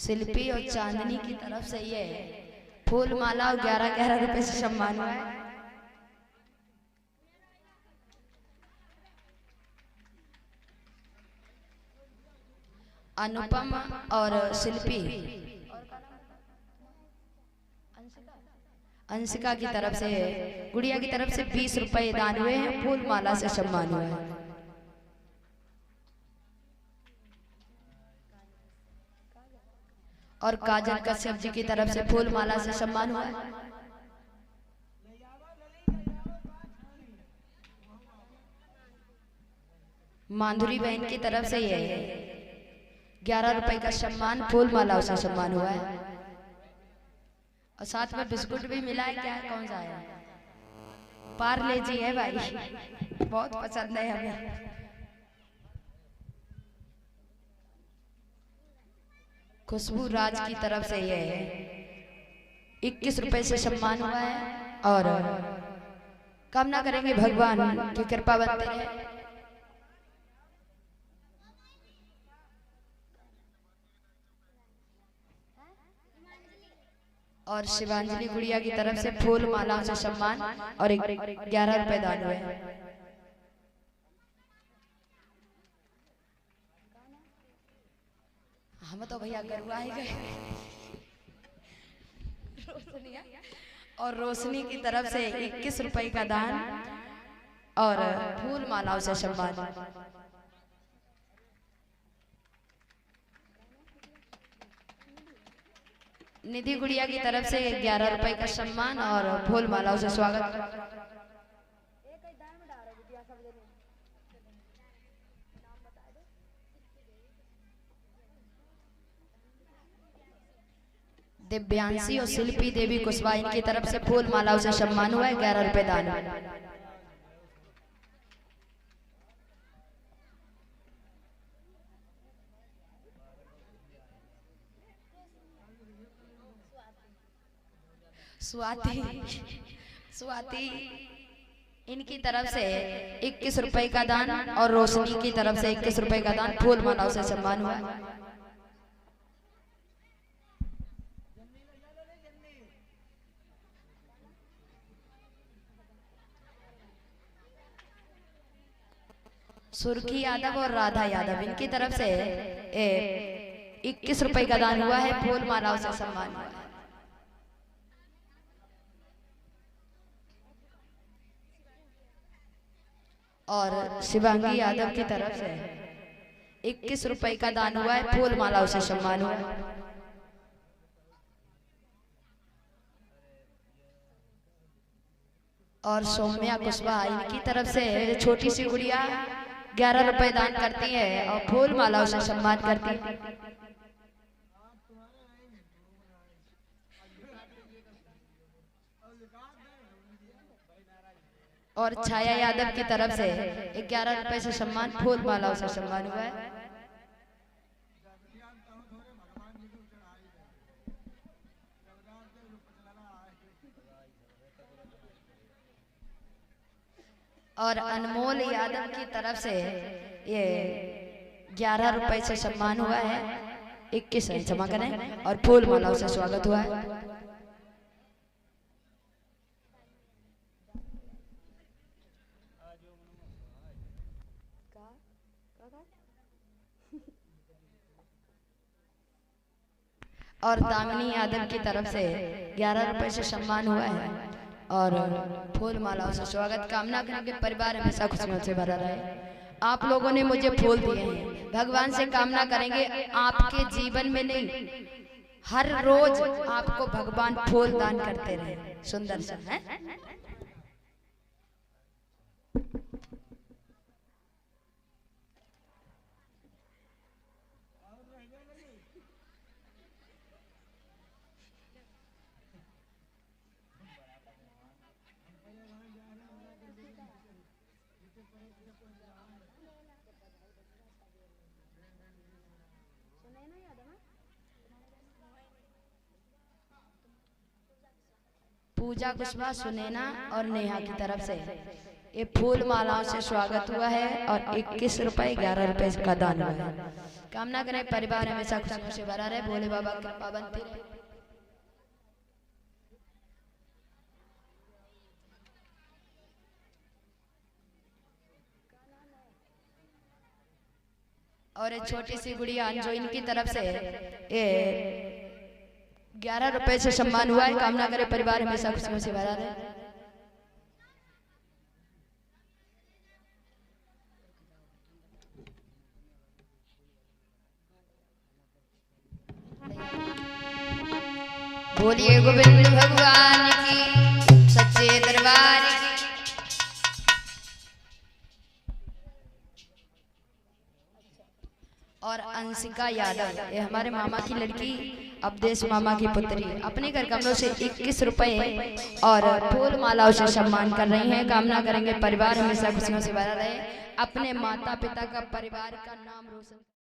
शिल्पी और चांदनी की तरफ से ये फूल माला और 11-11 रुपए से सम्मान हुआ है। अनुपम और शिल्पी अंशिका की तरफ से, गुड़िया की तरफ से 20 रुपए दान हुए हैं, फूल माला से सम्मान हुआ है। और काजल कश्यप जी की तरफ से फूल माला से सम्मान हुआ है। माधुरी बहन की तरफ से ये 11 रुपए का सम्मान, फूल माला से सम्मान हुआ है। और साथ में बिस्कुट भी मिला है। क्या है, कौन सा है? पार्ले जी है भाई, बहुत पसंद है हमें। खुशबू राज की तरफ से ये 21 रुपए से सम्मान हुआ है। और कामना करेंगे भगवान की कृपा बनती रहे। और शिवांजलि गुड़िया की तरफ से फूल मालाओं से सम्मान और 11 रुपए दान हुए। हम तो भैया गरुआ ही गए। और रोशनी की तरफ से 21 रुपए का दान और फूल मालाओं से सम्मान। निधि गुड़िया की तरफ से 11 रुपए का सम्मान और फूल मालाओं से स्वागत। दिव्यांशी और शिल्पी देवी कुशवाहा इनकी तरफ से फूल मालाओं से सम्मान हुआ है, 11 रुपए दान। स्वाति इनकी तरफ से 21 रुपए का दान और रोशनी की तरफ से 21 रुपए का दान, फूल मालाओं से सम्मान हुआ है। सुर्खी यादव और राधा यादव इनकी तरफ से 21 रुपए का दान हुआ है, फूल मालाओं से सम्मान हुआ है। और शिवांगी यादव की तरफ से 21 रुपए का दान हुआ है, फूल मालाओं से सम्मान हुआ है। और सौम्या कुशवाहा इनकी तरफ से छोटी सी गुड़िया 11 रुपए दान करती है और फूल मालाओं से सम्मान करती है। और छाया यादव की तरफ से 11 रुपए से सम्मान, फूल मालाओं से सम्मान हुआ है। और अनमोल यादव की तरफ से ये 11 रुपए से सम्मान हुआ है, 21 जमा करें और फूल मालाओं से स्वागत हुआ है। और दामिनी यादव की तरफ से 11 रुपए से सम्मान हुआ है और फूल मालाओं से स्वागत। कामना करेंगे परिवार हमेशा खुशियों से भरा रहे। आप लोगों ने मुझे फूल दिए हैं, भगवान से कामना करेंगे आपके जीवन में नहीं, हर रोज आपको भगवान फूल दान करते रहे। सुंदर सा है। पूजा कुशवाहा, सुनैना और नेहा की तरफ से ये फूल मालाओं से स्वागत हुआ है और 21 रुपए 11 रुपए का दान हुआ है। कामना करें परिवार हमेशा खुशियों से भरा रहे, भोले बाबा की कृपा बनती रहे। और एक छोटी सी गुड़िया अंजोइन की तरफ से 11 रुपए से सम्मान हुआ है। कामना करे परिवार हमेशा खुशियों से भरा रहे। बोलिए गोविंद भगवान की, सच्चे दरबार की। और अंशिका यादव, ये हमारे मामा की लड़की, अवधेश मामा की पुत्री, अपने घर कमरों से 21 रुपए और फूल मालाओं से सम्मान कर रही हैं। कामना करेंगे परिवार हमेशा खुशियों से भरा रहे, अपने माता पिता का परिवार का नाम रोशन।